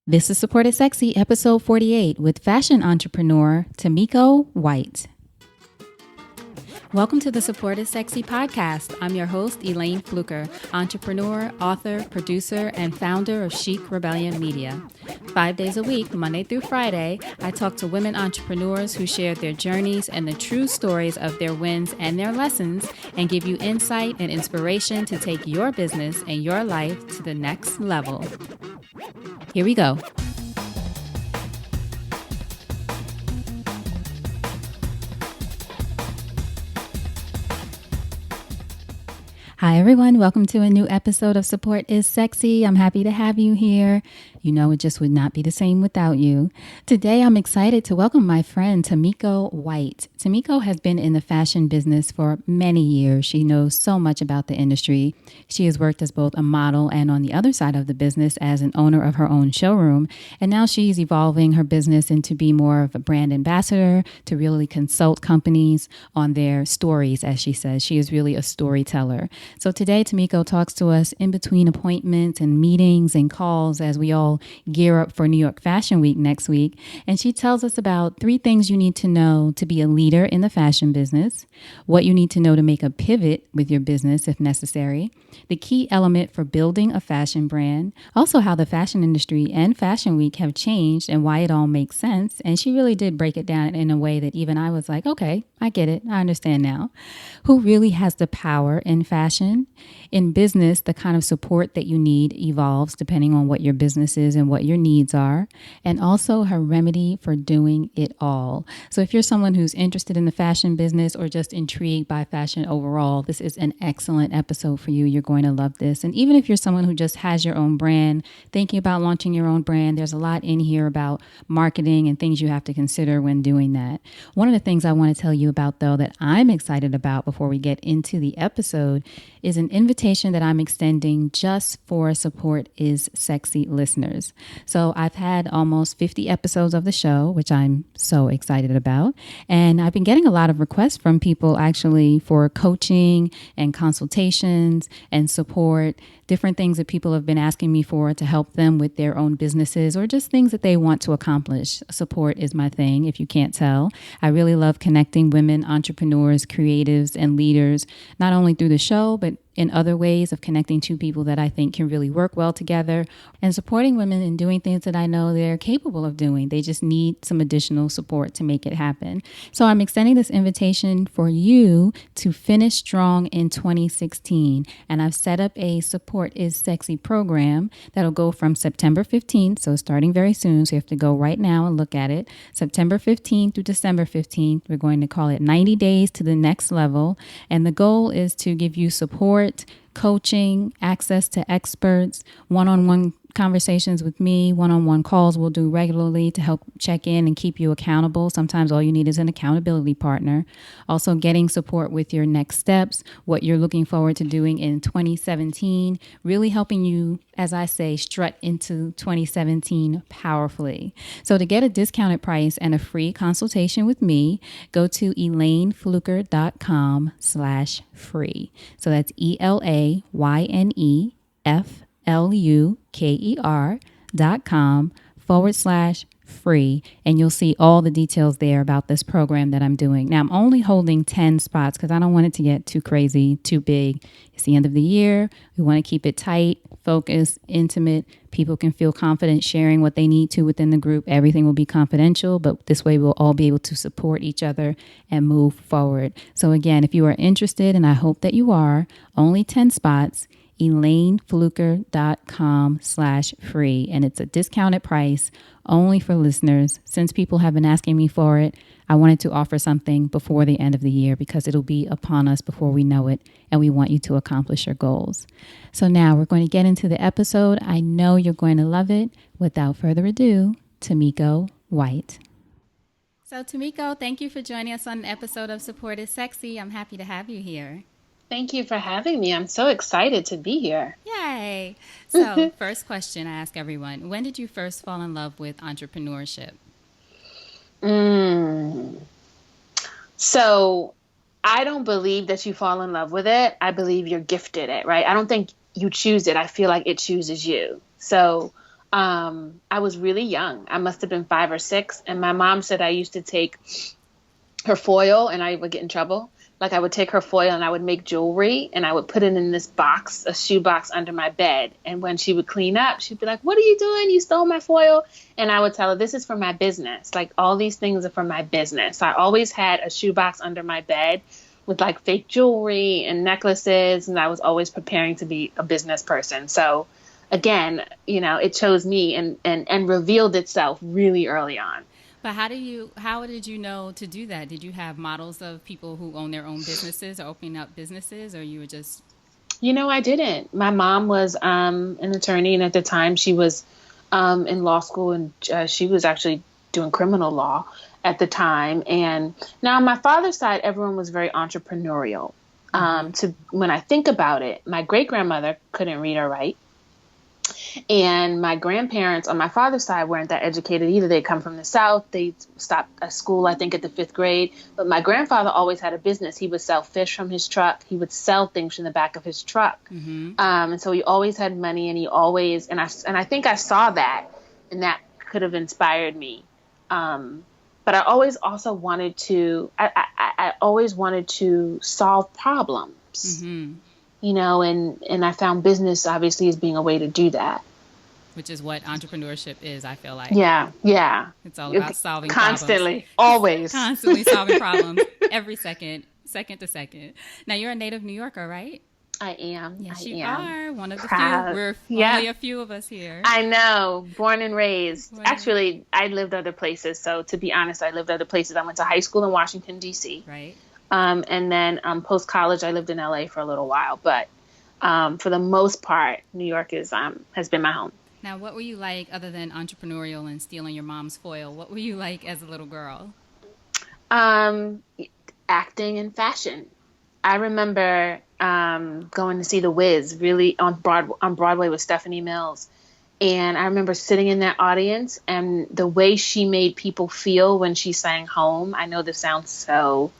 This is Support is Sexy, episode 48, with fashion entrepreneur Tamiko White. Welcome to the Support is Sexy podcast. I'm your host, Elayne Fluker, entrepreneur, author, producer, and founder of Chic Rebellion Media. 5 days a week, Monday through Friday, I talk to women entrepreneurs who share their journeys and the true stories of their wins and their lessons, and give you insight and inspiration to take your business and your life to the next level. Here we go. Hi, everyone. Welcome to a new episode of Support is Sexy. I'm happy to have you here. You know, it just would not be the same without you. Today, I'm excited to welcome my friend, Tamiko White. Tamiko has been in the fashion business for many years. She knows so much about the industry. She has worked as both a model and on the other side of the business as an owner of her own showroom. And now she's evolving her business into be more of a brand ambassador, to really consult companies on their stories, as she says. She is really a storyteller. So today, Tamiko talks to us in between appointments and meetings and calls as we all gear up for New York Fashion Week next week. And she tells us about 3 things you need to know to be a leader in the fashion business, what you need to know to make a pivot with your business if necessary, the key element for building a fashion brand, also how the fashion industry and Fashion Week have changed and why it all makes sense. And she really did break it down in a way that even I was like, okay, I get it. I understand now. Who really has the power in fashion? In business, the kind of support that you need evolves depending on what your business is and what your needs are, and also her remedy for doing it all. So if you're someone who's interested in the fashion business or just intrigued by fashion overall, this is an excellent episode for you. You're going to love this. And even if you're someone who just has your own brand, thinking about launching your own brand, there's a lot in here about marketing and things you have to consider when doing that. One of the things I want to tell you about, though, that I'm excited about before we get into the episode is an invitation that I'm extending just for Support is Sexy listeners. So I've had almost 50 episodes of the show, which I'm so excited about. And I've been getting a lot of requests from people actually for coaching and consultations and support, different things that people have been asking me for to help them with their own businesses or just things that they want to accomplish. Support is my thing, if you can't tell. I really love connecting women, entrepreneurs, creatives, and leaders, not only through the show, but in other ways of connecting two people that I think can really work well together, and supporting women in doing things that I know they're capable of doing. They just need some additional support to make it happen. So I'm extending this invitation for you to finish strong in 2016. And I've set up a Support is Sexy program that'll go from September 15th, so starting very soon. So you have to go right now and look at it. September 15th through December 15th. We're going to call it 90 Days to the Next Level. And the goal is to give you support, coaching, access to experts, one-on-one conversations with me, one-on-one calls we'll do regularly to help check in and keep you accountable. Sometimes all you need is an accountability partner. Also getting support with your next steps, what you're looking forward to doing in 2017, really helping you, as I say, strut into 2017 powerfully. So to get a discounted price and a free consultation with me, go to elaynefluker.com/free. So that's ELAYNEFLUKER.com/free. And you'll see all the details there about this program that I'm doing. Now, I'm only holding 10 spots because I don't want it to get too crazy, too big. It's the end of the year. We want to keep it tight, focused, intimate. People can feel confident sharing what they need to within the group. Everything will be confidential, but this way we'll all be able to support each other and move forward. So again, if you are interested, and I hope that you are, only 10 spots, ELAYNEFLUKER.com/free. And it's a discounted price only for listeners. Since people have been asking me for it, I wanted to offer something before the end of the year because it'll be upon us before we know it, and we want you to accomplish your goals. So now we're going to get into the episode. I know you're going to love it. Without further ado, Tamiko White. So Tamiko, thank you for joining us on an episode of Support is Sexy. I'm happy to have you here. Thank you for having me. I'm so excited to be here. Yay. So first question I ask everyone, when did you first fall in love with entrepreneurship? So I don't believe that you fall in love with it. I believe you're gifted it, right? I don't think you choose it. I feel like it chooses you. So I was really young. I must have been 5 or 6. And my mom said I used to take her foil and I would get in trouble. Like I would take her foil and I would make jewelry and I would put it in this box, a shoe box under my bed. And when she would clean up, she'd be like, "What are you doing? You stole my foil." And I would tell her, "This is for my business. Like all these things are for my business." So I always had a shoe box under my bed with like fake jewelry and necklaces. And I was always preparing to be a business person. So again, it chose me and revealed itself really early on. But how did you know to do that? Did you have models of people who own their own businesses or opening up businesses, or you were just... I didn't. My mom was an attorney, and at the time she was in law school, and she was actually doing criminal law at the time. And now on my father's side, everyone was very entrepreneurial. When I think about it, my great grandmother couldn't read or write. And my grandparents on my father's side weren't that educated either. They come from the South. They stopped at school, I think, at the 5th grade. But my grandfather always had a business. He would sell fish from his truck. He would sell things from the back of his truck. Mm-hmm. And so he always had money, and he always, and I think I saw that, and that could have inspired me. But I always also wanted to, I always wanted to solve problems. Mm-hmm. And I found business obviously as being a way to do that. Which is what entrepreneurship is, I feel like. Yeah. It's all about solving constantly, problems. always. Constantly solving problems every second to second. Now, you're a native New Yorker, right? I am. Yes, you are. One of the Proud. few. We're only a few of us here. I know. Born and raised. Actually, I lived other places. So to be honest, I lived other places. I went to high school in Washington, D.C. Right. And then post-college, I lived in L.A. for a little while. But for the most part, New York has been my home. Now, what were you like other than entrepreneurial and stealing your mom's foil? What were you like as a little girl? Acting and fashion. I remember going to see The Wiz really on Broadway with Stephanie Mills. And I remember sitting in that audience and the way she made people feel when she sang Home. I know this sounds so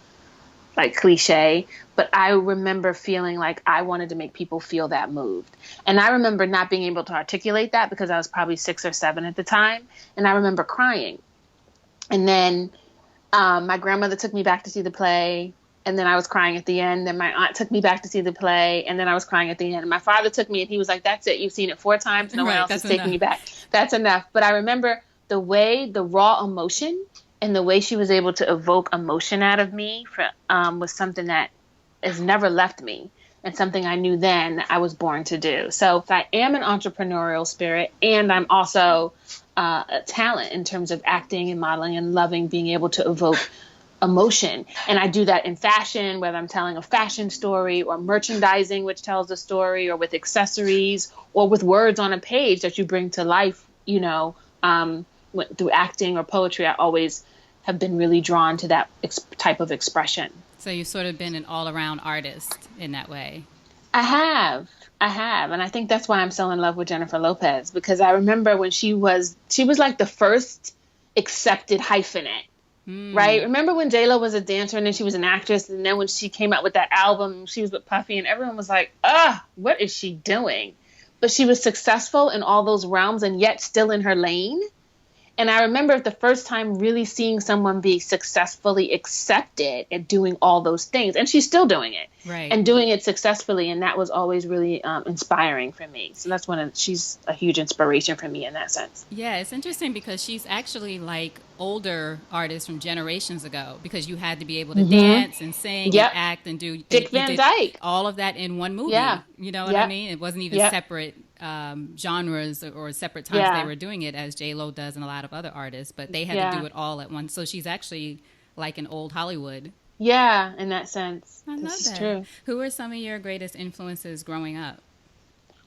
like cliche, but I remember feeling like I wanted to make people feel that moved. And I remember not being able to articulate that because I was probably 6 or 7 at the time. And I remember crying. And then my grandmother took me back to see the play. And then I was crying at the end. Then my aunt took me back to see the play. And then I was crying at the end. And my father took me and he was like, "That's it. You've seen it 4 times. No one else is taking you back. That's enough." But I remember the raw emotion and the way she was able to evoke emotion out of me was something that has never left me and something I knew then that I was born to do. So I am an entrepreneurial spirit, and I'm also a talent in terms of acting and modeling and loving being able to evoke emotion. And I do that in fashion, whether I'm telling a fashion story or merchandising, which tells a story, or with accessories or with words on a page that you bring to life, through acting or poetry. I always have been really drawn to that type of expression. So you've sort of been an all-around artist in that way. I have. And I think that's why I'm so in love with Jennifer Lopez, because I remember when she was like the first accepted hyphenate, right? Remember when J-Lo was a dancer and then she was an actress, and then when she came out with that album, she was with Puffy and everyone was like, what is she doing? But she was successful in all those realms and yet still in her lane. And I remember the first time really seeing someone be successfully accepted at doing all those things. And she's still doing it. Right. And doing it successfully. And that was always really inspiring for me. So that's she's a huge inspiration for me in that sense. Yeah, it's interesting because she's actually like older artists from generations ago, because you had to be able to dance and sing and act and do Dick Van Dyke. All of that in one movie. Yeah. You know what I mean? It wasn't even separate genres or separate times they were doing it, as J-Lo does and a lot of other artists, but they had to do it all at once. So she's actually like an old Hollywood. Yeah, in that sense. I love this that. Is true. Who are some of your greatest influences growing up?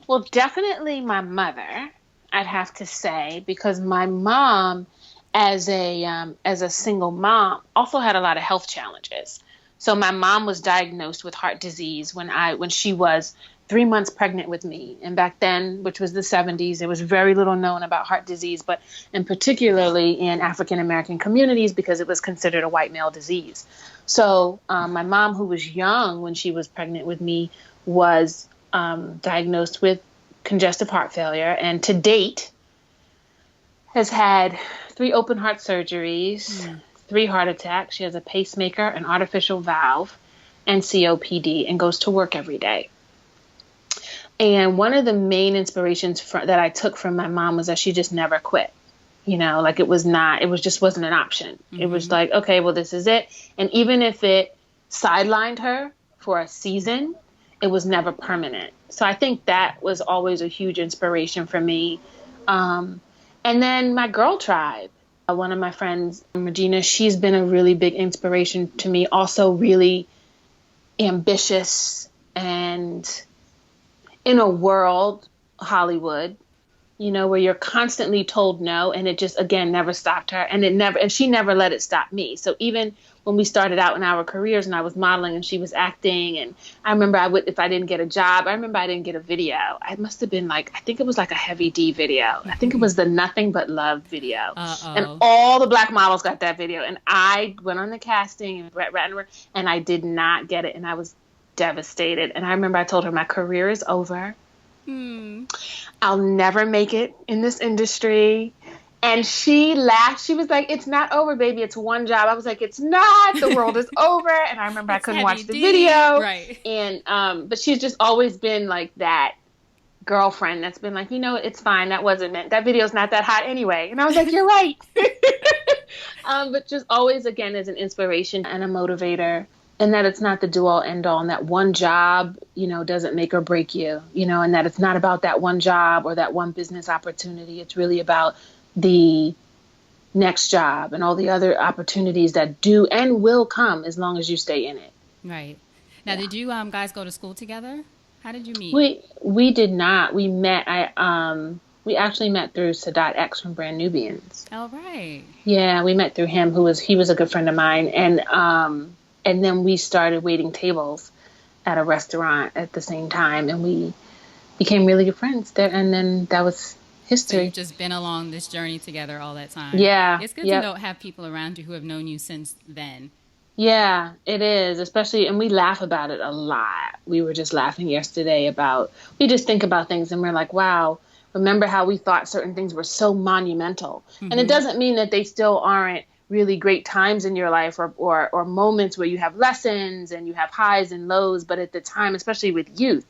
Well, definitely my mother, I'd have to say, because my mom, as a single mom, also had a lot of health challenges. So my mom was diagnosed with heart disease when she was 3 months pregnant with me. And back then, which was the 70s, there was very little known about heart disease, but and particularly in African-American communities, because it was considered a white male disease. So my mom, who was young when she was pregnant with me, was diagnosed with congestive heart failure. And to date, has had 3 open heart surgeries, 3 heart attacks. She has a pacemaker, an artificial valve, and COPD, and goes to work every day. And one of the main inspirations that I took from my mom was that she just never quit. Like it just wasn't an option. It was like, okay, well, this is it. And even if it sidelined her for a season, it was never permanent. So I think that was always a huge inspiration for me. And then my girl tribe, one of my friends, Regina, she's been a really big inspiration to me. Also really ambitious and in a world, Hollywood, where you're constantly told no, and it just, again, never stopped her. And she never let it stop me. So even when we started out in our careers and I was modeling and she was acting, and I remember if I didn't get a job, I didn't get a video. I must have been I think it was like a Heavy D video. I think it was the Nothing But Love video. And all the Black models got that video. And I went on the casting and Brett Ratner, and I did not get it. And I was devastated. And I remember I told her, my career is over. I'll never make it in this industry. And she laughed. She was like, it's not over, baby. It's one job. I was like, it's not. The world is over. And I remember I couldn't watch the video. Right. And but she's just always been like that girlfriend that's been like, it's fine. That wasn't meant. That video's not that hot anyway. And I was like, you're right. But just always, again, as an inspiration and a motivator. And that it's not the do-all, end-all, and that one job, doesn't make or break you, and that it's not about that one job or that one business opportunity. It's really about the next job and all the other opportunities that do and will come as long as you stay in it. Right. Now, Did you guys go to school together? How did you meet? We did not. We met. We actually met through Sadat X from Brand Nubians. Oh, right. Yeah, we met through him. He was a good friend of mine, and then we started waiting tables at a restaurant at the same time, and we became really good friends there. And then that was history. So you've just been along this journey together all that time. Yeah. It's good to have people around you who have known you since then. Yeah, it is, especially, and we laugh about it a lot. We were just laughing yesterday we just think about things and we're like, wow, remember how we thought certain things were so monumental. And it doesn't mean that they still aren't really great times in your life or moments where you have lessons and you have highs and lows. But at the time, especially with youth,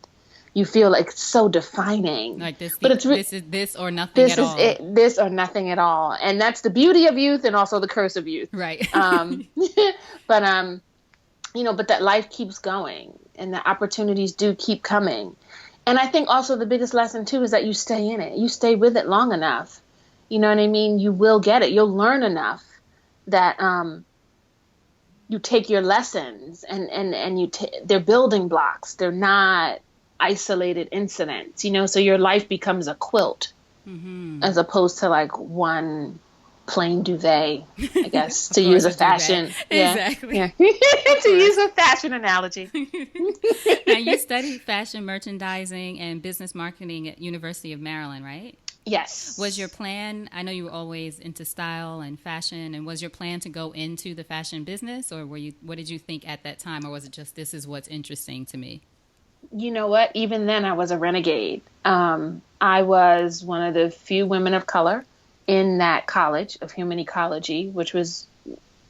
you feel like it's so defining. Like this, but it's this is this or nothing at all. This or nothing at all. And that's the beauty of youth and also the curse of youth. Right. But that life keeps going and the opportunities do keep coming. And I think also the biggest lesson too is that you stay in it. You stay with it long enough. You know what I mean? You will get it. You'll learn enough that you take your lessons and they're building blocks. They're not isolated incidents, so your life becomes a quilt as opposed to like one plain duvet, I guess, to use a fashion. Exactly. Yeah. To use a fashion analogy. Now, you studied fashion merchandising and business marketing at University of Maryland, right? Yes. Was your plan, I know you were always into style and fashion, and was your plan to go into the fashion business, or what did you think at that time, or was it just, this is what's interesting to me? You know what? Even then I was a renegade. I was one of the few women of color in that college of human ecology, which was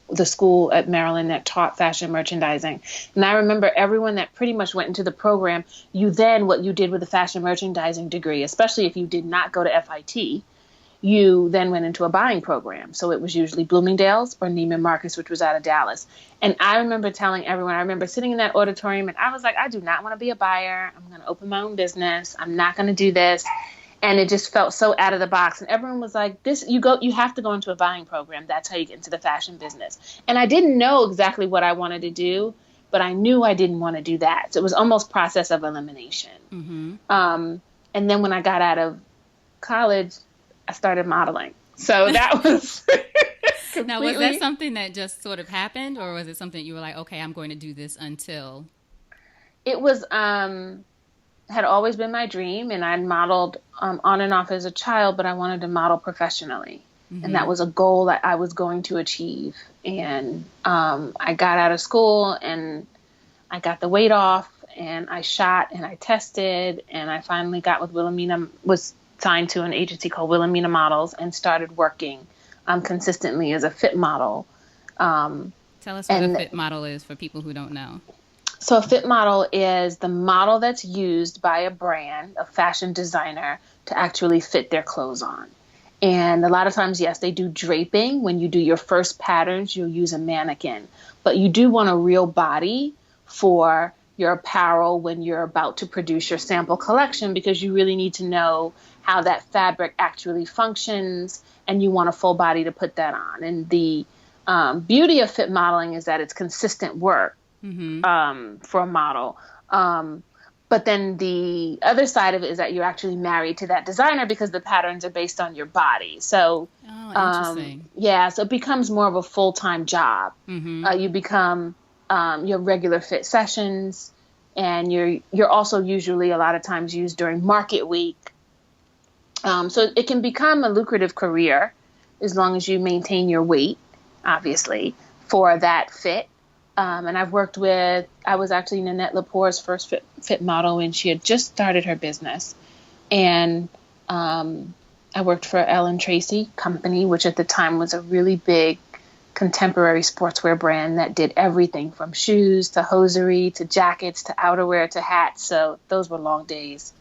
the school at Maryland that taught fashion merchandising. And I remember everyone that pretty much went into the program, what you did with a fashion merchandising degree, especially if you did not go to FIT, you then went into a buying program. So it was usually Bloomingdale's or Neiman Marcus, which was out of Dallas. And I remember telling everyone, I remember sitting in that auditorium and I was like, I do not want to be a buyer. I'm going to open my own business. I'm not going to do this. And it just felt so out of the box. And everyone was like, you have to go into a buying program. That's how you get into the fashion business. And I didn't know exactly what I wanted to do, but I knew I didn't want to do that. So it was almost process of elimination. And then when I got out of college, I started modeling. So that was Now, was that something that just sort of happened, or was it something you were like, okay, I'm going to do this until? It was, had always been my dream, and I'd modeled on and off as a child, but I wanted to model professionally. And that was a goal that I was going to achieve. And I got out of school and I got the weight off and I shot and I tested and I finally got with Wilhelmina, was signed to an agency called Wilhelmina Models and started working consistently as a fit model. Tell us what a fit model is for people who don't know. So a fit model is the model that's used by a brand, a fashion designer, to actually fit their clothes on. And a lot of times, yes, they do draping. When you do your first patterns, you'll use a mannequin. But you do want a real body for your apparel when you're about to produce your sample collection, because you really need to know how that fabric actually functions, and you want a full body to put that on. And the beauty of fit modeling is that it's consistent work for a model. But then the other side of it is that you're actually married to that designer because the patterns are based on your body. So, interesting. So it becomes more of a full-time job. You become, you have regular fit sessions, and you're also usually a lot of times used during market week. So it can become a lucrative career as long as you maintain your weight, obviously, for that fit. And I was actually Nanette Lepore's first fit model when she had just started her business. And I worked for Ellen Tracy Company, which at the time was a really big contemporary sportswear brand that did everything from shoes to hosiery to jackets to outerwear to hats. So those were long days.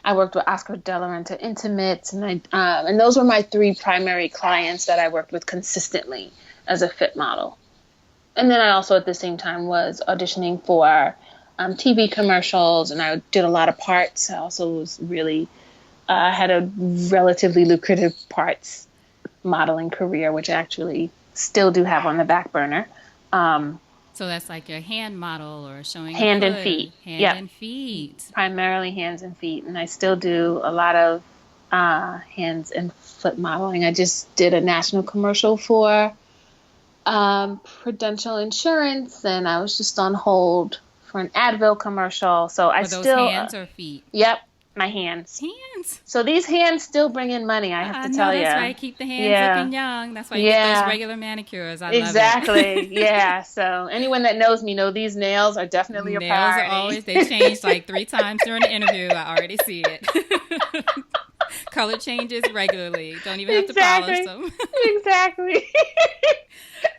I worked with Oscar de la Renta Intimates, and those were my three primary clients that I worked with consistently as a fit model. And then I also at the same time was auditioning for TV commercials, and I did a lot of parts. I also was really had a relatively lucrative parts modeling career, which I actually still do have on the back burner. So that's like your hand model or showing hand and feet. And feet. Primarily hands and feet. And I still do a lot of hands and foot modeling. I just did a national commercial for Prudential Insurance, and I was just on hold for an Advil commercial. So I those still hands or feet? Yep, my hands. So these hands still bring in money, I have to tell you. That's why I keep the hands looking young. That's why you get those regular manicures. I love it. Exactly. Yeah. So anyone that knows me know these nails are definitely a priority. Nails are always, they change like 3 times during the interview. I already see it. Color changes regularly. Don't even have to polish them. Exactly.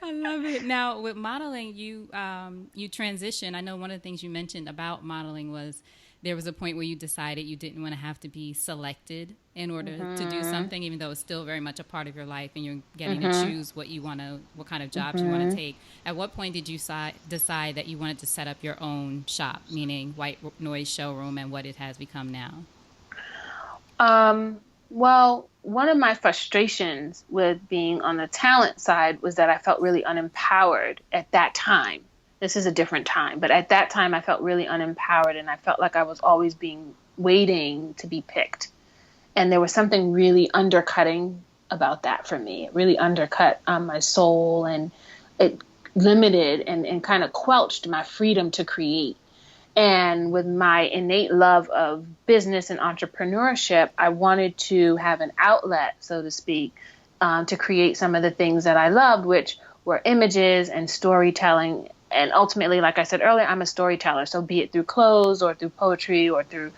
I love it. Now with modeling, you transition. I know one of the things you mentioned about modeling was there was a point where you decided you didn't want to have to be selected in order to do something, even though it's still very much a part of your life and you're getting to choose what kind of jobs you want to take. At what point did you decide that you wanted to set up your own shop, meaning White Noise Showroom and what it has become now? Well, one of my frustrations with being on the talent side was that I felt really unempowered at that time. This is a different time, but at that time I felt really unempowered, and I felt like I was always waiting to be picked. And there was something really undercutting about that for me. It really undercut my soul, and it limited and kind of quelched my freedom to create. And with my innate love of business and entrepreneurship, I wanted to have an outlet, so to speak, to create some of the things that I loved, which were images and storytelling. And ultimately, like I said earlier, I'm a storyteller. So be it through clothes or through poetry or through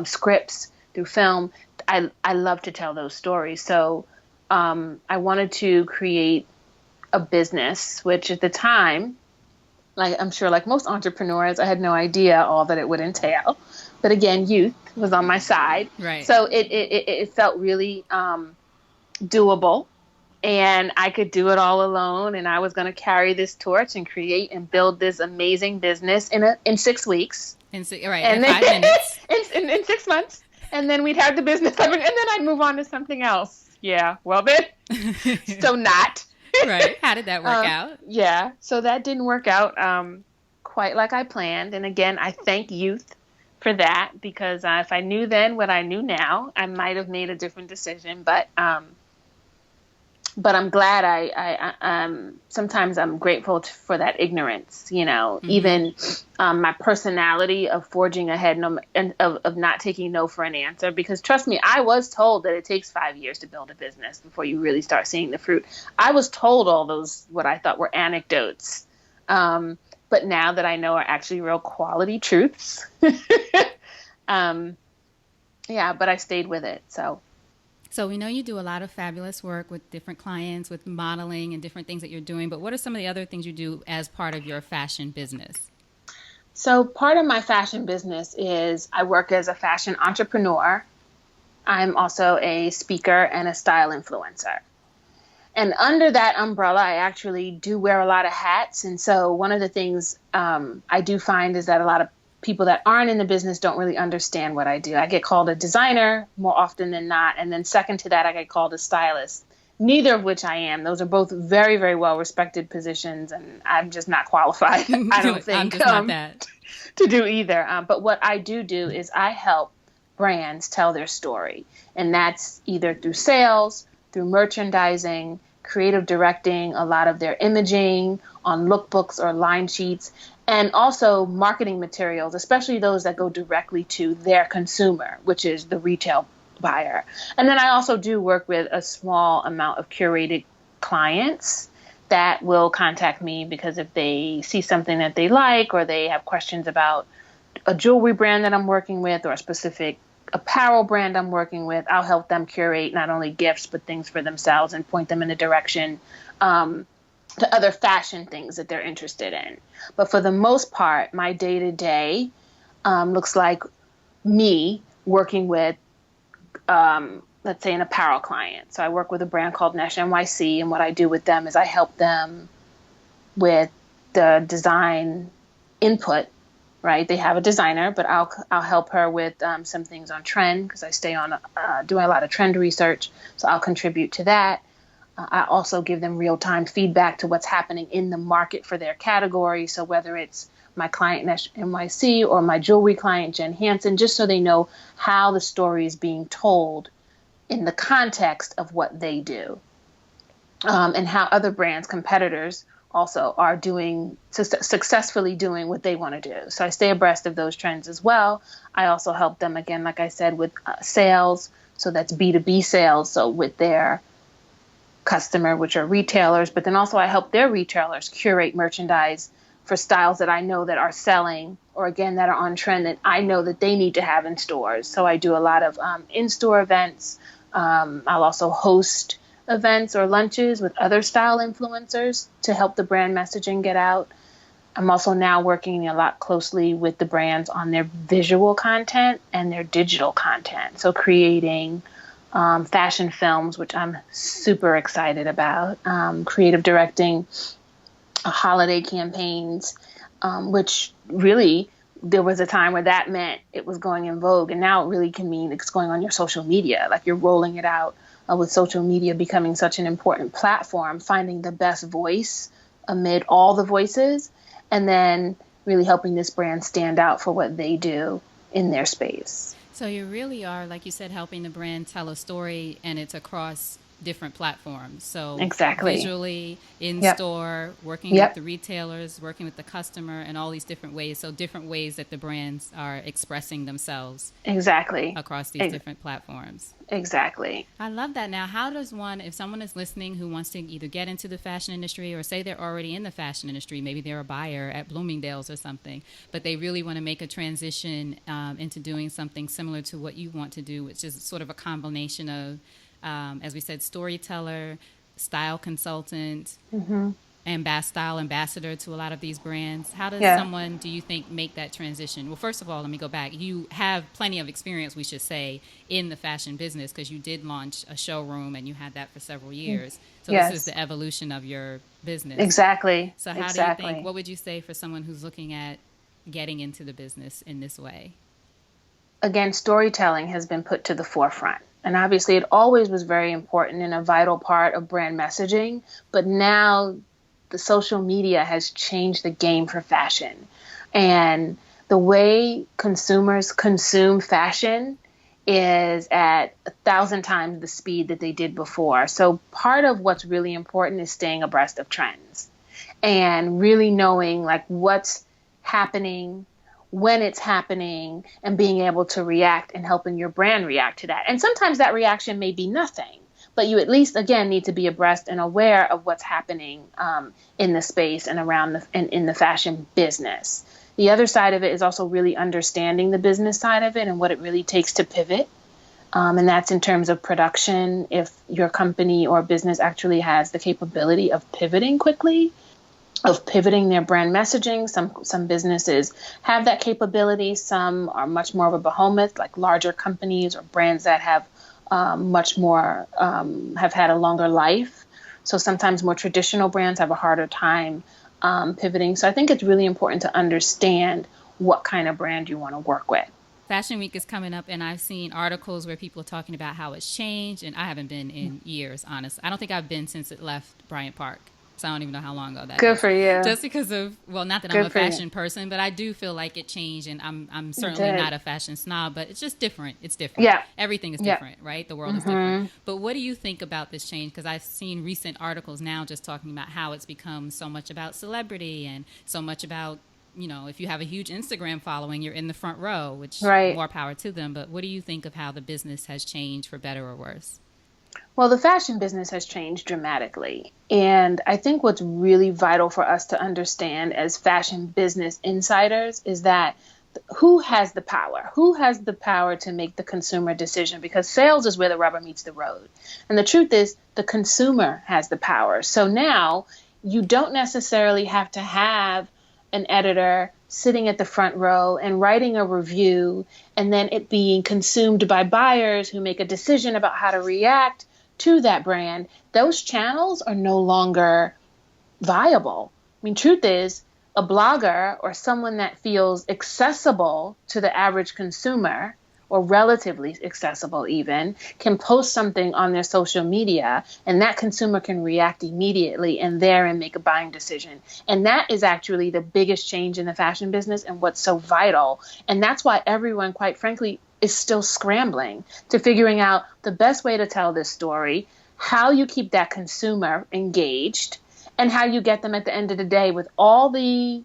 scripts, through film, I love to tell those stories. So I wanted to create a business, which at the time, like I'm sure like most entrepreneurs, I had no idea all that it would entail. But again, youth was on my side. Right. So it felt really doable. And I could do it all alone, and I was going to carry this torch and create and build this amazing business in 6 weeks. In 5 minutes. in 6 months. And then we'd have the business up, and then I'd move on to something else. Yeah, well then, so not. Right. How did that work out? Yeah, so that didn't work out quite like I planned. And again, I thank youth for that, because if I knew then what I knew now, I might have made a different decision. But I'm glad sometimes I'm grateful for that ignorance, even my personality of forging ahead and of not taking no for an answer. Because trust me, I was told that it takes 5 years to build a business before you really start seeing the fruit. I was told all those, what I thought were anecdotes. But now that I know are actually real quality truths, Yeah, but I stayed with it. So we know you do a lot of fabulous work with different clients, with modeling and different things that you're doing, but what are some of the other things you do as part of your fashion business? So part of my fashion business is I work as a fashion entrepreneur. I'm also a speaker and a style influencer. And under that umbrella, I actually do wear a lot of hats. And so one of the things I do find is that a lot of people that aren't in the business don't really understand what I do. I get called a designer more often than not. And then second to that, I get called a stylist, neither of which I am. Those are both very, very well respected positions. And I'm just not qualified, I don't I'm think, just not that. to do either. But what I do is I help brands tell their story. And that's either through sales, through merchandising, creative directing, a lot of their imaging on lookbooks or line sheets, and also marketing materials, especially those that go directly to their consumer, which is the retail buyer. And then I also do work with a small amount of curated clients that will contact me because if they see something that they like or they have questions about a jewelry brand that I'm working with or a specific apparel brand I'm working with, I'll help them curate not only gifts, but things for themselves and point them in a direction to other fashion things that they're interested in. But for the most part, my day to day looks like me working with, let's say, an apparel client. So I work with a brand called in&nbsp, and what I do with them is I help them with the design input. Right, they have a designer, but I'll help her with some things on trend because I stay on doing a lot of trend research. So I'll contribute to that. I also give them real time feedback to what's happening in the market for their category. So whether it's my client NYC or my jewelry client Jen Hansen, just so they know how the story is being told in the context of what they do, and how other brands, competitors, also are doing successfully doing what they want to do. So I stay abreast of those trends as well. I also help them, again, like I said, with sales. So that's B2B sales. So with their customer, which are retailers, but then also I help their retailers curate merchandise for styles that I know that are selling or again, that are on trend that I know that they need to have in stores. So I do a lot of in-store events. I'll also host events or lunches with other style influencers to help the brand messaging get out. I'm also now working a lot closely with the brands on their visual content and their digital content. So creating fashion films, which I'm super excited about, creative directing holiday campaigns, which really there was a time where that meant it was going in vogue. And now it really can mean it's going on your social media, like you're rolling it out with social media becoming such an important platform, finding the best voice amid all the voices, and then really helping this brand stand out for what they do in their space. So you really are, like you said, helping the brand tell a story, and it's across different platforms. So Exactly. visually, in Yep. store, working with Yep. the retailers, working with the customer, and all these different ways. So different ways that the brands are expressing themselves Exactly. across these different platforms. Exactly. I love that. Now, how does one, if someone is listening who wants to either get into the fashion industry or say they're already in the fashion industry, maybe they're a buyer at Bloomingdale's or something, but they really want to make a transition into doing something similar to what you want to do, which is sort of a combination of, as we said, storyteller, style consultant, Hmm. style ambassador to a lot of these brands. How does Yeah. someone, do you think, make that transition? Well, first of all, let me go back. You have plenty of experience, we should say, in the fashion business because you did launch a showroom and you had that for several years. So this is Yes. the evolution of your business. Exactly. So how do you think, Exactly. what would you say for someone who's looking at getting into the business in this way? Again, storytelling has been put to the forefront. And obviously, it always was very important and a vital part of brand messaging. But now the social media has changed the game for fashion. And the way consumers consume fashion is at 1,000 times the speed that they did before. So part of what's really important is staying abreast of trends and really knowing like what's happening, when it's happening, and being able to react and helping your brand react to that. And sometimes that reaction may be nothing, but you at least, again, need to be abreast and aware of what's happening in the space and around in the fashion business. The other side of it is also really understanding the business side of it and what it really takes to pivot. And that's in terms of production. If your company or business actually has the capability of pivoting quickly, of pivoting their brand messaging. Some businesses have that capability. Some are much more of a behemoth, like larger companies or brands that have much more, have had a longer life. So sometimes more traditional brands have a harder time pivoting. So I think it's really important to understand what kind of brand you want to work with. Fashion Week is coming up, and I've seen articles where people are talking about how it's changed, and I haven't been in years, honestly. I don't think I've been since it left Bryant Park. So I don't even know how long ago that Good is. for you. Just because of, well, not that I'm a fashion person, but I do feel like it changed, and I'm certainly not a fashion snob, but it's just different. It's different. Yeah. Everything is different, right? The world is different. But what do you think about this change? Because I've seen recent articles now just talking about how it's become so much about celebrity and so much about, you know, if you have a huge Instagram following, you're in the front row, which more power to them. But what do you think of how the business has changed for better or worse? Well, the fashion business has changed dramatically. And I think what's really vital for us to understand as fashion business insiders is that who has the power? Who has the power to make the consumer decision? Because sales is where the rubber meets the road. And the truth is, the consumer has the power. So now you don't necessarily have to have an editor sitting at the front row and writing a review and then it being consumed by buyers who make a decision about how to react to that brand. Those channels are no longer viable. I mean, truth is, a blogger or someone that feels accessible to the average consumer, or relatively accessible even, can post something on their social media and that consumer can react immediately and therein make a buying decision. And that is actually the biggest change in the fashion business and what's so vital. And that's why everyone, quite frankly, is still scrambling to figuring out the best way to tell this story, how you keep that consumer engaged, and how you get them at the end of the day with all the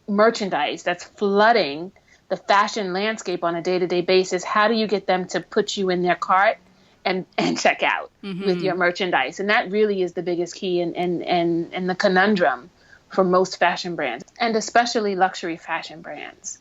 merchandise that's flooding the fashion landscape on a day-to-day basis. How do you get them to put you in their cart and check out with your merchandise? And that really is the biggest key and the conundrum for most fashion brands, and especially luxury fashion brands.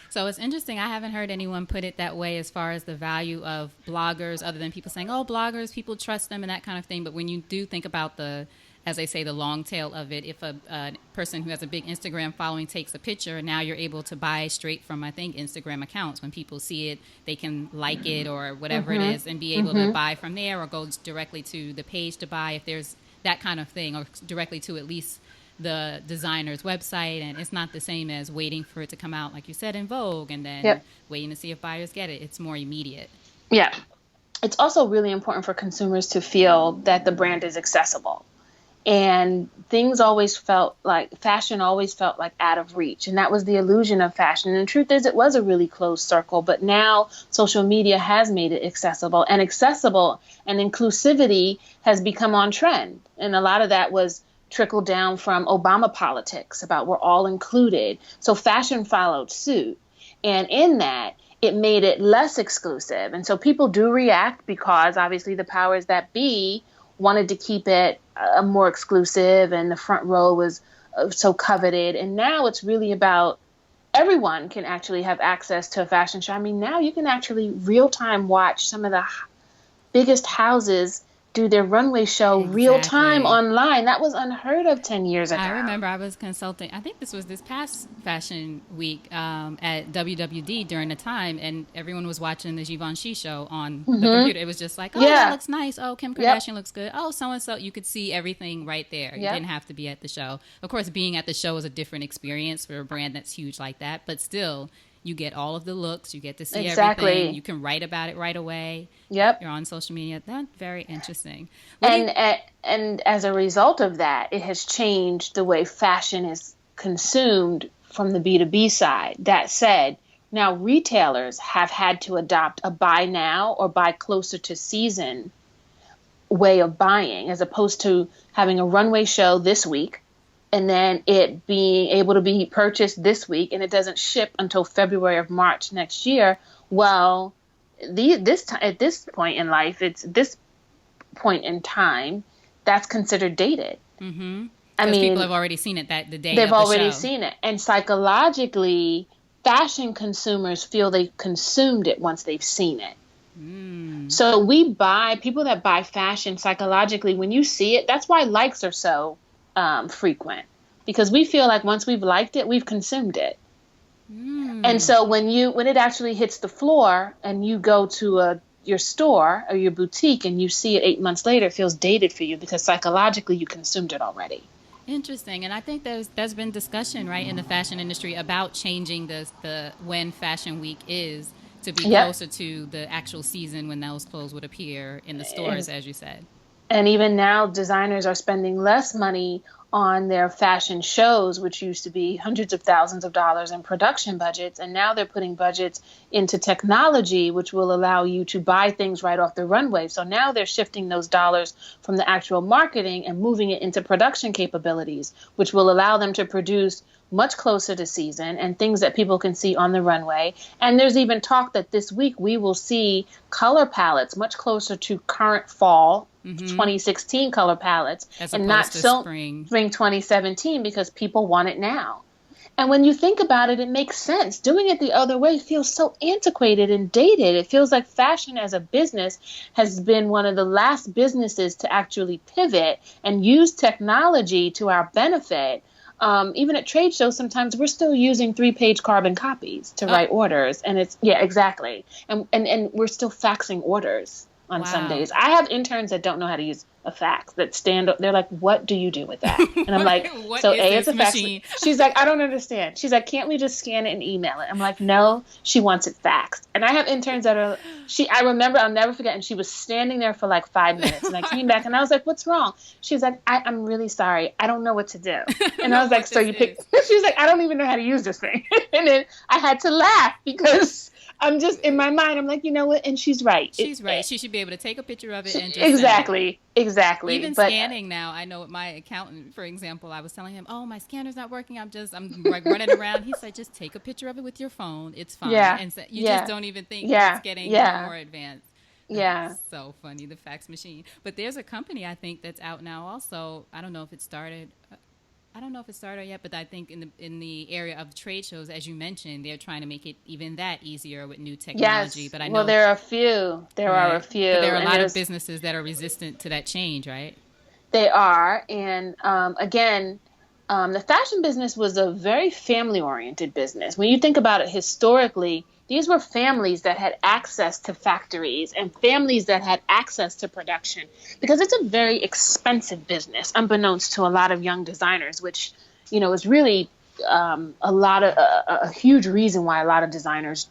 So it's interesting. I haven't heard anyone put it that way as far as the value of bloggers, other than people saying, oh, bloggers, people trust them and that kind of thing. But when you do think about the, as they say, the long tail of it, if a person who has a big Instagram following takes a picture, now you're able to buy straight from, I think, Instagram accounts. When people see it, they can like it or whatever it is and be able to buy from there or go directly to the page to buy if there's that kind of thing, or directly to at least the designer's website. And it's not the same as waiting for it to come out, like you said, in Vogue, and then waiting to see if buyers get it. It's more immediate. Yeah. It's also really important for consumers to feel that the brand is accessible. And things always felt like, fashion always felt like out of reach. And that was the illusion of fashion. And the truth is, it was a really closed circle. But now social media has made it accessible. And inclusivity has become on trend. And a lot of that was trickled down from Obama politics about we're all included. So fashion followed suit. And in that, it made it less exclusive. And so people do react because obviously the powers that be wanted to keep it more exclusive, and the front row was so coveted. And now it's really about everyone can actually have access to a fashion show. I mean, now you can actually real time watch some of the biggest houses do their runway show real time online. That was unheard of 10 years ago. I remember I was consulting, I think this was this past fashion week at WWD during the time, and everyone was watching the Givenchy show on the computer. It was just like, oh, that looks nice. Oh, Kim Kardashian looks good. Oh, so-and-so. You could see everything right there. You didn't have to be at the show. Of course, being at the show is a different experience for a brand that's huge like that, but still, you get all of the looks. You get to see everything. You can write about it right away. You're on social media. That's very interesting. And as a result of that, it has changed the way fashion is consumed from the B2B side. That said, now retailers have had to adopt a buy now or buy closer to season way of buying, as opposed to having a runway show this week and then it being able to be purchased this week, and it doesn't ship until February or March next year. Well, at this point in life, it's this point in time that's considered dated. I Because people mean, have already seen it the day they've of the already show. seen it. And psychologically, fashion consumers feel they've consumed it once they've seen it. So people that buy fashion psychologically, when you see it, that's why likes are so frequent, because we feel like once we've liked it, we've consumed it. And so when it actually hits the floor and you go to your store or your boutique and you see it 8 months later, it feels dated for you because psychologically you consumed it already. Interesting, and I think there's been discussion, right, in the fashion industry about changing the when Fashion Week is to be Yep. closer to the actual season when those clothes would appear in the stores, as you said. And even now, designers are spending less money on their fashion shows, which used to be hundreds of thousands of dollars in production budgets. And now they're putting budgets into technology, which will allow you to buy things right off the runway. So now they're shifting those dollars from the actual marketing and moving it into production capabilities, which will allow them to produce much closer to season and things that people can see on the runway. And there's even talk that this week we will see color palettes much closer to current fall 2016 color palettes, as and opposed not to so spring 2017, because people want it now. And when you think about it, it makes sense. Doing it the other way feels so antiquated and dated. It feels like fashion as a business has been one of the last businesses to actually pivot and use technology to our benefit. Even at trade shows, sometimes we're still using 3-page carbon copies to write orders. And exactly. And we're still faxing orders on some Wow. days. I have interns that don't know how to use a fax, that stand up. They're like, what do you do with that? And I'm like, What so is it's a this fax. machine? She's like, I don't understand. She's like, can't we just scan it and email it? I'm like, no, she wants it faxed. And I have interns that I remember, I'll never forget. And she was standing there for like 5 minutes. And I came back and I was like, what's wrong? She's like, I'm really sorry. I don't know what to do. And I was like, so you pick, she's like, I don't even know how to use this thing. And then I had to laugh because I'm just in my mind. I'm like, you know what? And she's right. She's right. She should be able to take a picture of it and just exactly. Even But scanning now, I know with my accountant, for example, I was telling him, "Oh, my scanner's not working. I'm like running around." He said, "Just take a picture of it with your phone. It's fine." yeah, And so you yeah, just don't even think yeah, it's getting yeah, more advanced. yeah. That's so funny, the fax machine. But there's a company I think that's out now also. I don't know if it started. I don't know if it started yet, but I think in the area of trade shows, as you mentioned, they're trying to make it even that easier with new technology. Yes. But I Well, know, there are a few. There are a right? few, But there are a and lot of businesses that are resistant to that change, right? they are. And again, the fashion business was a very family-oriented business. When you think about it historically, these were families that had access to factories and families that had access to production, because it's a very expensive business, unbeknownst to a lot of young designers, which, is really a huge reason why a lot of designers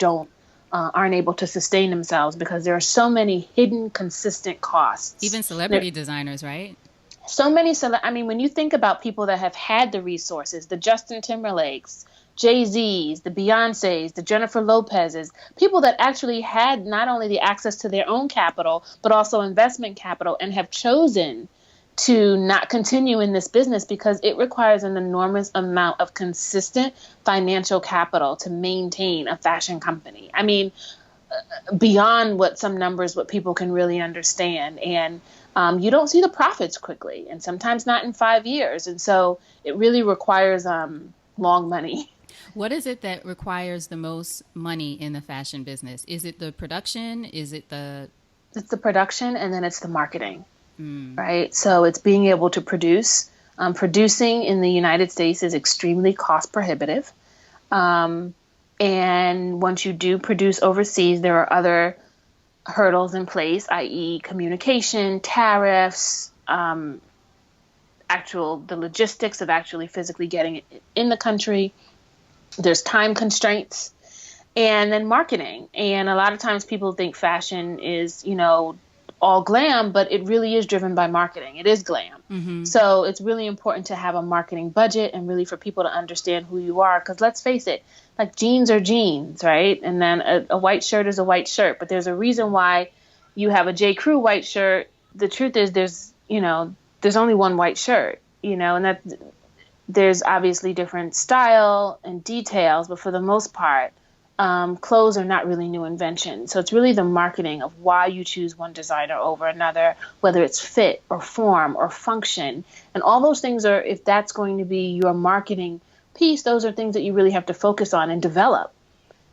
aren't able to sustain themselves, because there are so many hidden, consistent costs. Even celebrity designers, right? So many. I mean, when you think about people that have had the resources, the Justin Timberlakes, Jay-Z's, the Beyoncés, the Jennifer Lopez's, people that actually had not only the access to their own capital, but also investment capital, and have chosen to not continue in this business because it requires an enormous amount of consistent financial capital to maintain a fashion company. I mean, beyond what people can really understand. And you don't see the profits quickly, and sometimes not in 5 years. And so it really requires long money. What is it that requires the most money in the fashion business? Is it the production? Is it It's the production, and then it's the marketing, right? So it's being able to produce. Producing in the United States is extremely cost prohibitive. And once you do produce overseas, there are other hurdles in place, i.e. communication, tariffs, the logistics of actually physically getting it in the country. There's time constraints, and then marketing. And a lot of times people think fashion is, all glam, but it really is driven by marketing. It is glam. Mm-hmm. So it's really important to have a marketing budget and really for people to understand who you are. Because let's face it, like jeans are jeans, right? And then a white shirt is a white shirt. But there's a reason why you have a J. Crew white shirt. The truth is there's only one white shirt, and that there's obviously different style and details. But for the most part, clothes are not really new inventions. So it's really the marketing of why you choose one designer over another, whether it's fit or form or function. And all those things are, if that's going to be your marketing piece, those are things that you really have to focus on and develop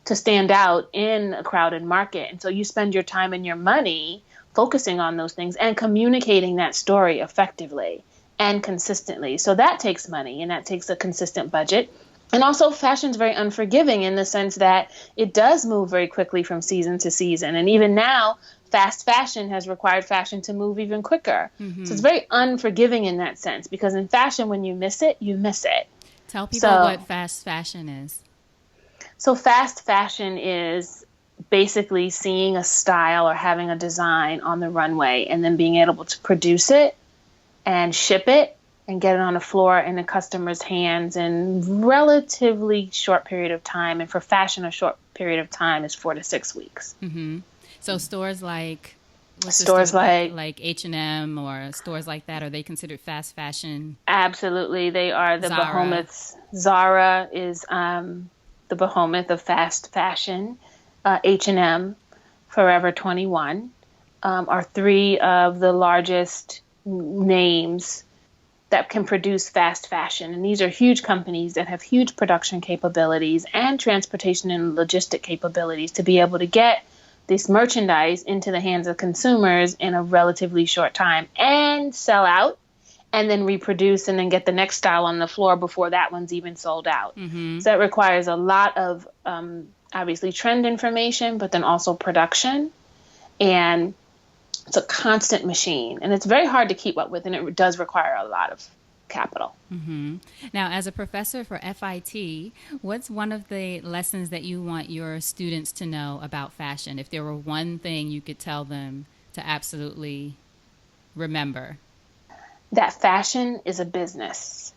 to stand out in a crowded market. And so you spend your time and your money focusing on those things and communicating that story effectively and consistently. So that takes money and that takes a consistent budget. And also fashion's very unforgiving in the sense that it does move very quickly from season to season. And even now, fast fashion has required fashion to move even quicker. Mm-hmm. So it's very unforgiving in that sense, because in fashion, when you miss it, you miss it. Tell people what fast fashion is. So fast fashion is basically seeing a style or having a design on the runway and then being able to produce it and ship it and get it on the floor in the customer's hands in relatively short period of time. And for fashion, a short period of time is 4 to 6 weeks. Mm-hmm. So stores like H&M or stores like that, are they considered fast fashion? Absolutely, they are. The behemoths. Zara is the behemoth of fast fashion. H&M, Forever 21 are three of the largest names that can produce fast fashion. And these are huge companies that have huge production capabilities and transportation and logistic capabilities to be able to get this merchandise into the hands of consumers in a relatively short time and sell out and then reproduce and then get the next style on the floor before that one's even sold out. Mm-hmm. So that requires a lot of obviously trend information, but then also production. And it's a constant machine, and it's very hard to keep up with, and it does require a lot of capital. Mm-hmm. Now, as a professor for FIT, what's one of the lessons that you want your students to know about fashion? If there were one thing you could tell them to absolutely remember. That fashion is a business.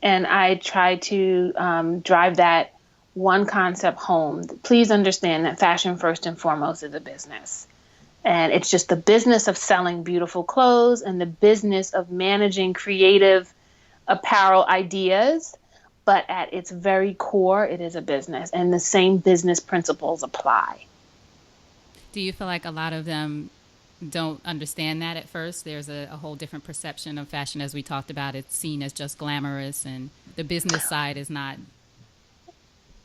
And I try to drive that one concept home. Please understand that fashion, first and foremost, is a business. And it's just the business of selling beautiful clothes and the business of managing creative apparel ideas. But at its very core, it is a business. And the same business principles apply. Do you feel like a lot of them don't understand that at first? There's a whole different perception of fashion, as we talked about. It's seen as just glamorous, and the business side is not.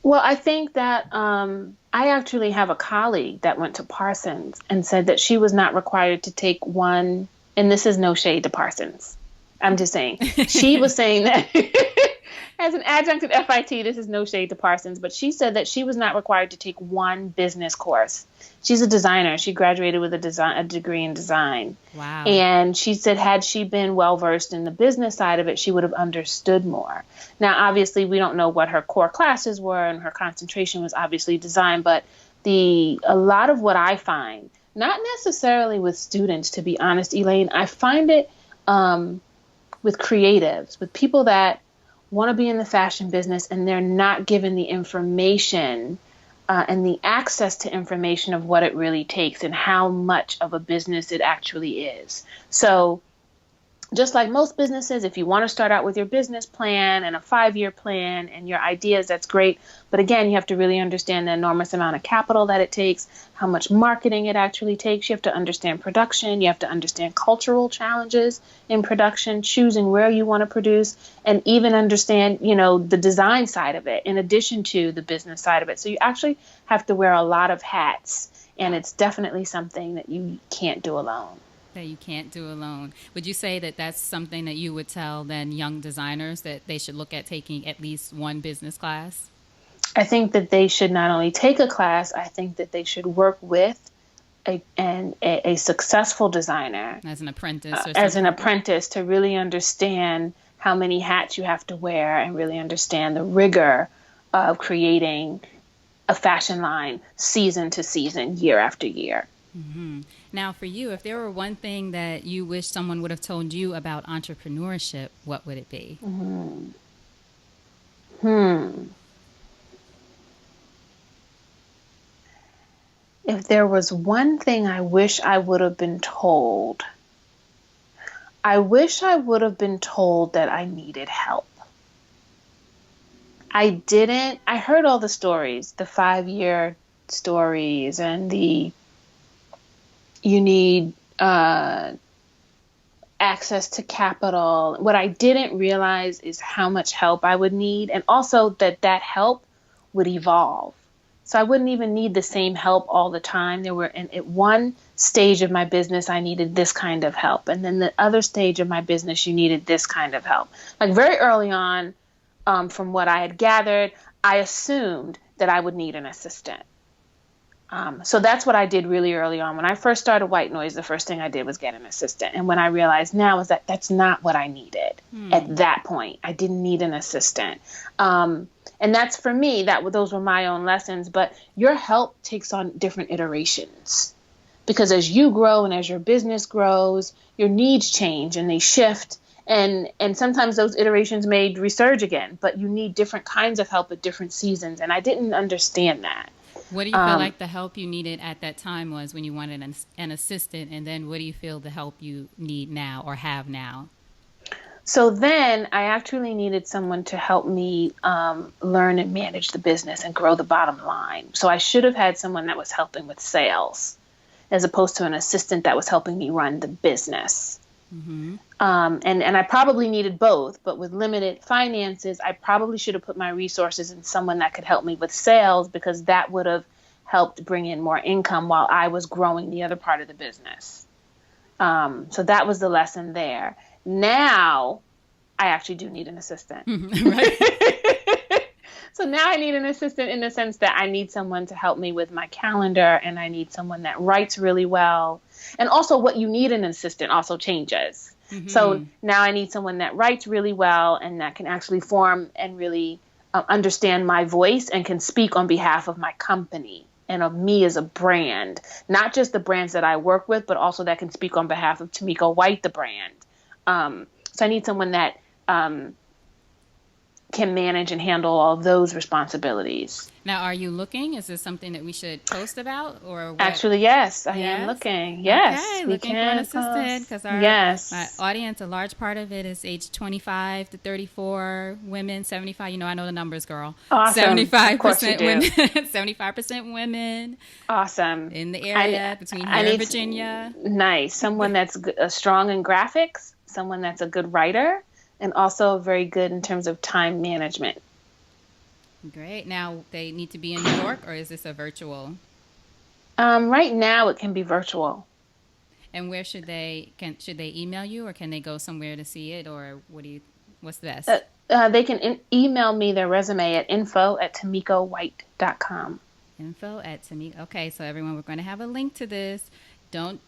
Well, I think that I actually have a colleague that went to Parsons and said that she was not required to take one, and this is no shade to Parsons. I'm just saying. She was saying that as an adjunct at FIT, this is no shade to Parsons, but she said that she was not required to take one business course. She's a designer. She graduated with a degree in design. Wow. And she said had she been well-versed in the business side of it, she would have understood more. Now, obviously, we don't know what her core classes were, and her concentration was obviously design, but a lot of what I find, not necessarily with students, to be honest, Elayne, I find it with creatives, with people that want to be in the fashion business and they're not given the information and the access to information of what it really takes and how much of a business it actually is. So just like most businesses, if you want to start out with your business plan and a 5-year plan and your ideas, that's great. But again, you have to really understand the enormous amount of capital that it takes, how much marketing it actually takes. You have to understand production. You have to understand cultural challenges in production, choosing where you want to produce, and even understand, the design side of it in addition to the business side of it. So you actually have to wear a lot of hats, and it's definitely something that you can't do alone. That you can't do alone. Would you say that that's something that you would tell then young designers, that they should look at taking at least one business class? I think that they should not only take a class, I think that they should work with a successful designer. As an apprentice. As an apprentice, to really understand how many hats you have to wear and really understand the rigor of creating a fashion line season to season, year after year. Mm-hmm. Now, for you, if there were one thing that you wish someone would have told you about entrepreneurship, what would it be? If there was one thing I wish I would have been told, I wish I would have been told that I needed help. I heard all the stories, the 5-year stories and you need access to capital. What I didn't realize is how much help I would need, and also that help would evolve. So I wouldn't even need the same help all the time. There were at one stage of my business, I needed this kind of help. And then the other stage of my business, you needed this kind of help. Like very early on, from what I had gathered, I assumed that I would need an assistant. So that's what I did really early on. When I first started White Noise, the first thing I did was get an assistant. And when I realized now is that that's not what I needed at that point. I didn't need an assistant. And that's for me, those were my own lessons. But your help takes on different iterations. Because as you grow and as your business grows, your needs change and they shift. And sometimes those iterations may resurge again. But you need different kinds of help at different seasons. And I didn't understand that. What do you feel like the help you needed at that time was when you wanted an assistant? And then what do you feel the help you need now or have now? So then I actually needed someone to help me learn and manage the business and grow the bottom line. So I should have had someone that was helping with sales as opposed to an assistant that was helping me run the business. Mm-hmm. And I probably needed both, but with limited finances, I probably should have put my resources in someone that could help me with sales, because that would have helped bring in more income while I was growing the other part of the business. So that was the lesson there. Now I actually do need an assistant. Right. So now I need an assistant in the sense that I need someone to help me with my calendar, and I need someone that writes really well. And also what you need in an assistant also changes. Mm-hmm. So now I need someone that writes really well and that can actually form and really understand my voice and can speak on behalf of my company and of me as a brand, not just the brands that I work with, but also that can speak on behalf of Tamiko White, the brand. So I need someone that can manage and handle all those responsibilities. Now, are you looking? Is this something that we should post about, or what? Actually, yes, I am looking. Yes, okay, looking for an assistant, because my audience, a large part of it is age 25 to 34 women, 75. You know, I know the numbers, girl. Awesome. 75% women. 75% women. Awesome. In the area between here and Virginia. Nice. Someone that's strong in graphics. Someone that's a good writer. And also very good in terms of time management. Great. Now, they need to be in New York, or is this a virtual? Right now, it can be virtual. And where should they email you, or can they go somewhere to see it, or what's the best? They can email me their resume at info@tamikowhite.com. Info@Tamiko. Okay, so everyone, we're going to have a link to this. Don't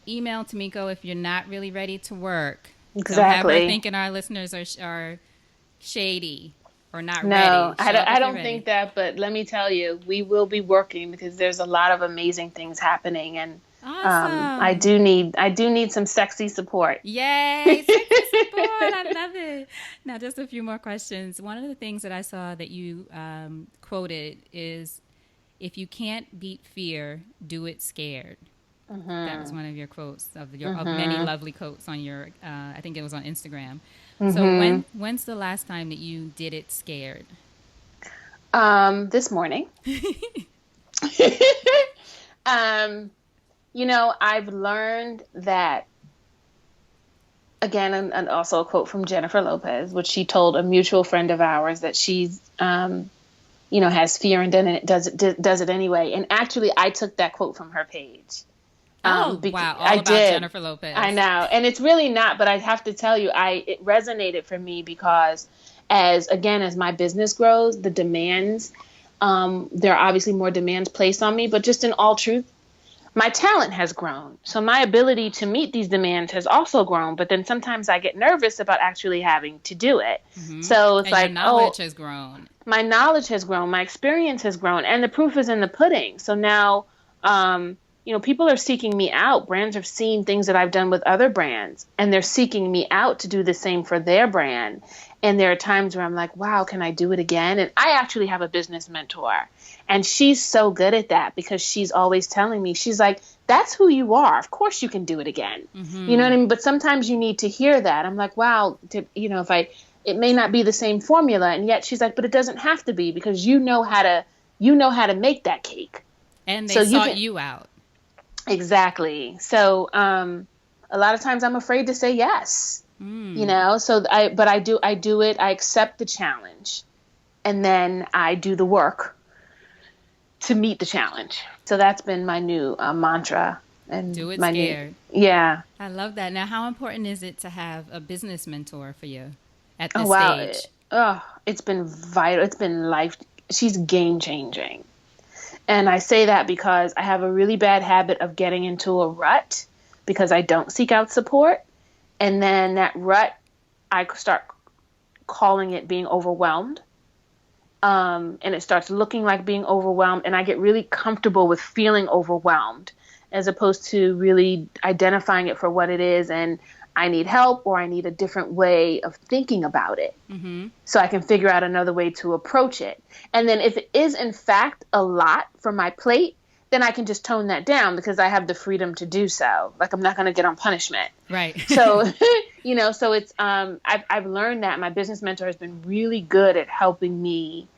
email Tamiko if you're not really ready to work. Exactly. Don't have her thinking our listeners are shady or not ready. No, I don't think that, but let me tell you, we will be working because there's a lot of amazing things happening, and awesome. I do need some sexy support. Yay, sexy support! I love it. Now, just a few more questions. One of the things that I saw that you quoted is, "If you can't beat fear, do it scared." Mm-hmm. That was one of your quotes of many lovely quotes on your. I think it was on Instagram. Mm-hmm. So when's the last time that you did it scared? This morning. I've learned that. Again, and also a quote from Jennifer Lopez, which she told a mutual friend of ours that she's, has fear and does it anyway. And actually, I took that quote from her page. Wow. All about Jennifer Lopez. I know. And it's really not, but I have to tell you, it resonated for me because as my business grows, the demands, there are obviously more demands placed on me, but just in all truth, my talent has grown. So my ability to meet these demands has also grown, but then sometimes I get nervous about actually having to do it. Mm-hmm. So it's your knowledge has grown. My knowledge has grown. My experience has grown. And the proof is in the pudding. So now, people are seeking me out. Brands are seeing things that I've done with other brands, and they're seeking me out to do the same for their brand. And there are times where I'm like, wow, can I do it again? And I actually have a business mentor, and she's so good at that because she's always telling me, she's like, that's who you are. Of course you can do it again. Mm-hmm. You know what I mean? But sometimes you need to hear that. I'm like, wow, it may not be the same formula. And yet she's like, but it doesn't have to be, because you know how to make that cake. And they So you sought can, you out. exactly. So, a lot of times I'm afraid to say yes, but I do it. I accept the challenge, and then I do the work to meet the challenge. So that's been my new mantra, and Do it my new, scared. yeah. I love that. Now, how important is it to have a business mentor for you at Oh this wow. stage? It's been vital. It's been life. She's game changing. And I say that because I have a really bad habit of getting into a rut because I don't seek out support. And then that rut, I start calling it being overwhelmed. And it starts looking like being overwhelmed. And I get really comfortable with feeling overwhelmed as opposed to really identifying it for what it is. And I need help, or I need a different way of thinking about it, so I can figure out another way to approach it. And then if it is in fact a lot for my plate, then I can just tone that down because I have the freedom to do so. Like, I'm not going to get on punishment. Right. So, so it's, I've learned that my business mentor has been really good at helping me,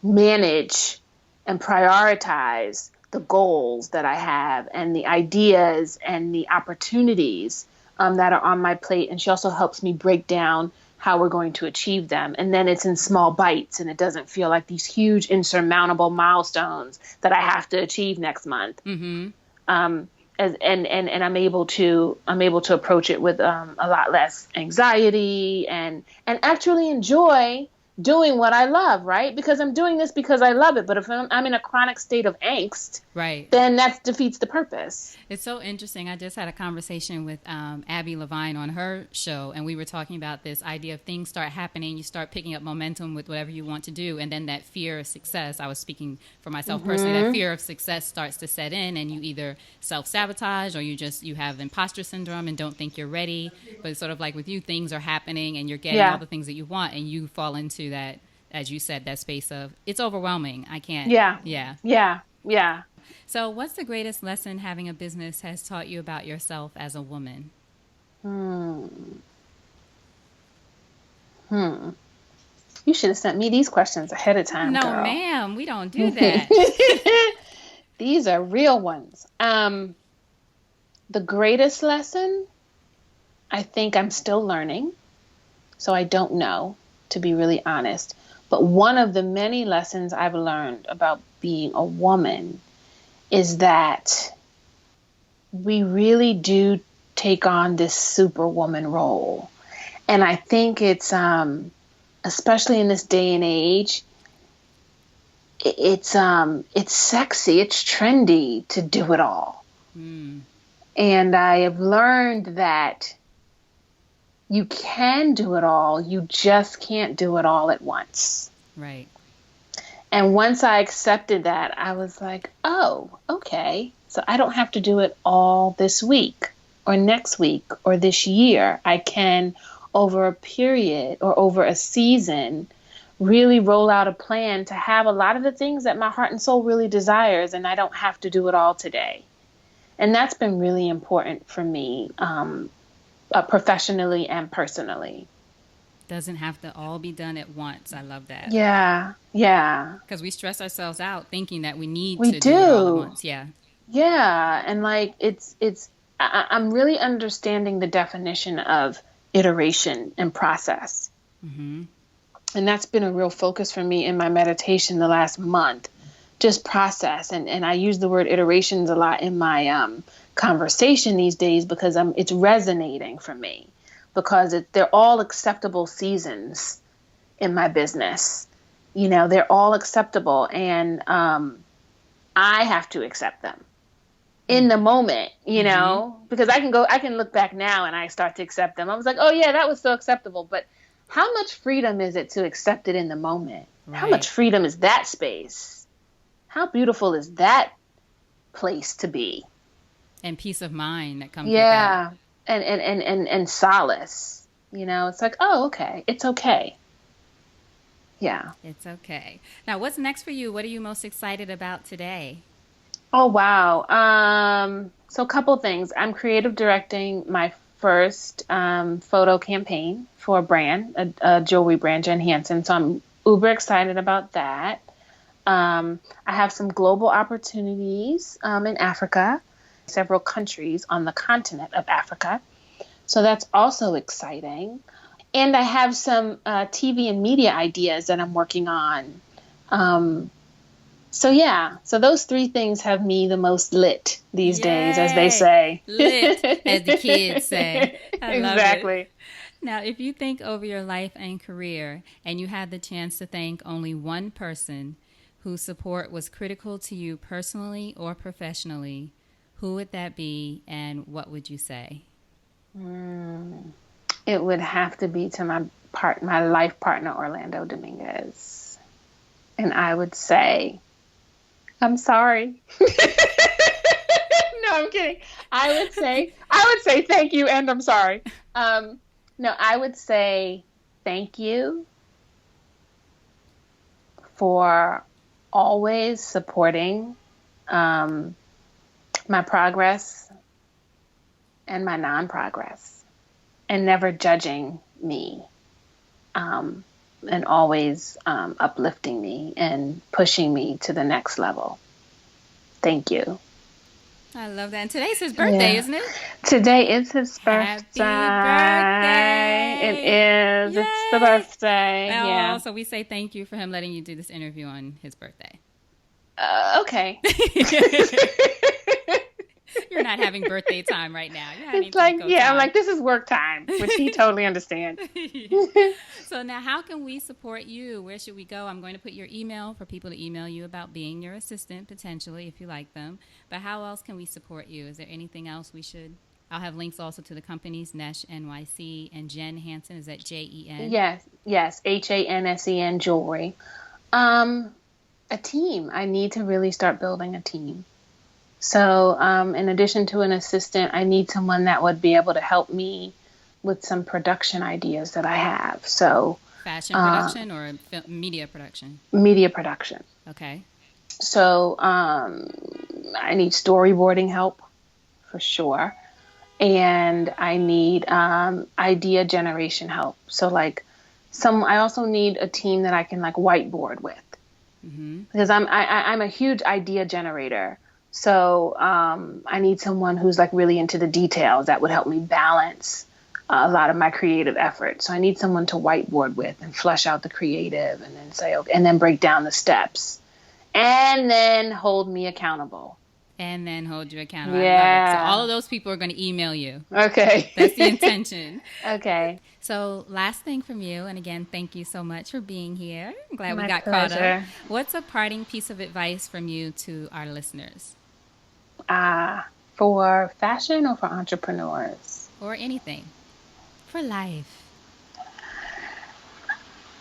manage and prioritize the goals that I have and the ideas and the opportunities that are on my plate. And she also helps me break down how we're going to achieve them. And then it's in small bites, and it doesn't feel like these huge insurmountable milestones that I have to achieve next month. And I'm able to approach it with a lot less anxiety and actually enjoy doing what I love, right? Because I'm doing this because I love it. But if I'm in a chronic state of angst, Right. then that defeats the purpose. It's so interesting. I just had a conversation with Abby Levine on her show, and we were talking about this idea of things start happening, you start picking up momentum with whatever you want to do, and then that fear of success, I was speaking for myself personally, that fear of success starts to set in, and you either self-sabotage or you have imposter syndrome and don't think you're ready. But it's sort of like with you, things are happening and you're getting all the things that you want, and you fall into that, as you said, that space of it's overwhelming. I can't. Yeah. So what's the greatest lesson having a business has taught you about yourself as a woman? You should have sent me these questions ahead of time, No, girl. ma'am, we don't do that. These are real ones. The greatest lesson, I think I'm still learning, so I don't know, to be really honest. But one of the many lessons I've learned about being a woman is that we really do take on this superwoman role. And I think it's, especially in this day and age, it's sexy, it's trendy to do it all. And I have learned that you can do it all, you just can't do it all at once. Right. And once I accepted that, I was like, oh, okay. So I don't have to do it all this week or next week or this year. I can, over a period or over a season, really roll out a plan to have a lot of the things that my heart and soul really desires, and I don't have to do it all today. And that's been really important for me, professionally and personally. Doesn't have to all be done at once. I love that. Yeah. Because we stress ourselves out thinking that we need We to do it all at once. Yeah. And like, I'm really understanding the definition of iteration and process. And that's been a real focus for me in my meditation the last month, just process. And I use the word iterations a lot in my conversation these days because it's resonating for me, because they're all acceptable seasons in my business. They're all acceptable, and I have to accept them in the moment, because I can look back now and I start to accept them. I was like, oh yeah, that was so acceptable. But how much freedom is it to accept it in the moment? Right. How much freedom is that space? How beautiful is that place to be? And peace of mind that comes with that. And solace. It's like, oh, okay. It's okay. Yeah. It's okay. Now, what's next for you? What are you most excited about today? Oh, wow. So a couple things. I'm creative directing my first photo campaign for a brand, a jewelry brand, Jen Hansen. So I'm uber excited about that. I have some global opportunities in Africa, several countries on the continent of Africa. So that's also exciting. And I have some TV and media ideas that I'm working on. So those three things have me the most lit these days, as they say. Lit, as the kids say. I love Exactly. it. Now, if you think over your life and career and you had the chance to thank only one person whose support was critical to you personally or professionally, who would that be and what would you say? It would have to be to my life partner, Orlando Dominguez. And I would say, I'm sorry. No, I'm kidding. I would say thank you and I'm sorry. No, I would say thank you for always supporting my progress and my non-progress and never judging me and always uplifting me and pushing me to the next level. Thank you. I love that. And today's his birthday, isn't it? Today is his birthday. Happy birthday. It is. Yay. It's the birthday. Oh, yeah. So we say thank you for him letting you do this interview on his birthday. Okay. You're not having birthday time right now. You're having it's like, time. I'm like, this is work time, which he totally understands. So now how can we support you? Where should we go? I'm going to put your email for people to email you about being your assistant, potentially, if you like them. But how else can we support you? Is there anything else we should? I'll have links also to the companies, Nesh NYC and Jen Hansen. Is that Jen? Yes. HANSEN Jewelry. A team. I need to really start building a team. So in addition to an assistant, I need someone that would be able to help me with some production ideas that I have. So fashion production or media production? Media production. Okay. So I need storyboarding help for sure. And I need idea generation help. So like I also need a team that I can like whiteboard with. Mm-hmm. Because I'm a huge idea generator. So I need someone who's like really into the details that would help me balance a lot of my creative effort. So I need someone to whiteboard with and flesh out the creative and then say, okay, and then break down the steps and then hold me accountable. And then hold you accountable. Yeah. I love it. So all of those people are going to email you. Okay. That's the intention. Okay. So last thing from you, and again, thank you so much for being here. I'm glad we got pleasure. Caught up. What's a parting piece of advice from you to our listeners? For fashion or for entrepreneurs? Or anything. For life.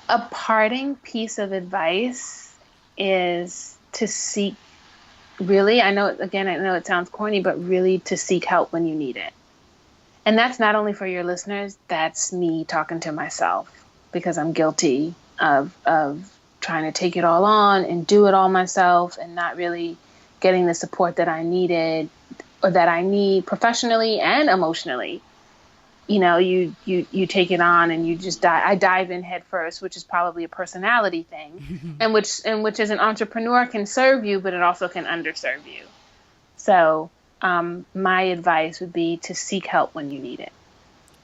A parting piece of advice is to seek, really, I know it sounds corny, but really to seek help when you need it. And that's not only for your listeners, that's me talking to myself because I'm guilty of trying to take it all on and do it all myself and not really getting the support that I needed or that I need professionally and emotionally. You know, you take it on and you just I dive in head first, which is probably a personality thing, and which as an entrepreneur can serve you, but it also can underserve you. So my advice would be to seek help when you need it.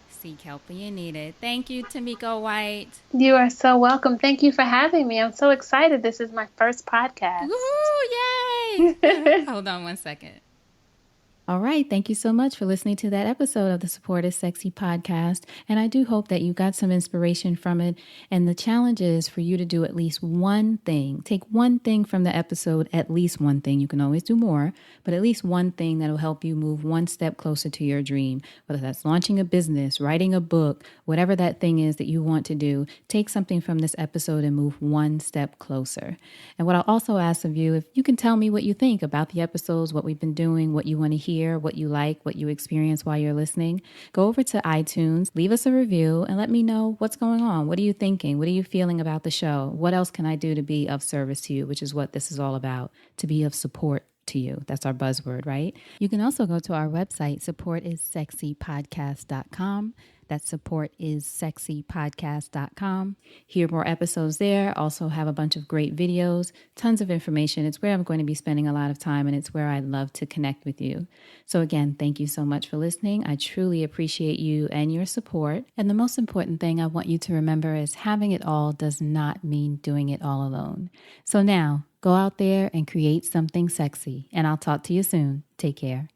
Seek help when you need it. Thank you, Tamiko White. You are so welcome. Thank you for having me. I'm so excited. This is my first podcast. Woo! Yay! Hold on one second. All right. Thank you so much for listening to that episode of the Support is Sexy podcast. And I do hope that you got some inspiration from it. And the challenge is for you to do at least one thing. Take one thing from the episode, at least one thing. You can always do more, but at least one thing that will help you move one step closer to your dream. Whether that's launching a business, writing a book, whatever that thing is that you want to do, take something from this episode and move one step closer. And what I'll also ask of you, if you can tell me what you think about the episodes, what we've been doing, what you want to hear, what you like, what you experience while you're listening, go over to iTunes, leave us a review, and let me know what's going on. What are you thinking? What are you feeling about the show? What else can I do to be of service to you, which is what this is all about, to be of support to you. That's our buzzword, right? You can also go to our website, supportissexypodcast.com. That's supportissexypodcast.com. Hear more episodes there. Also have a bunch of great videos, tons of information. It's where I'm going to be spending a lot of time, and it's where I'd love to connect with you. So again, thank you so much for listening. I truly appreciate you and your support. And the most important thing I want you to remember is having it all does not mean doing it all alone. So now, go out there and create something sexy, and I'll talk to you soon. Take care.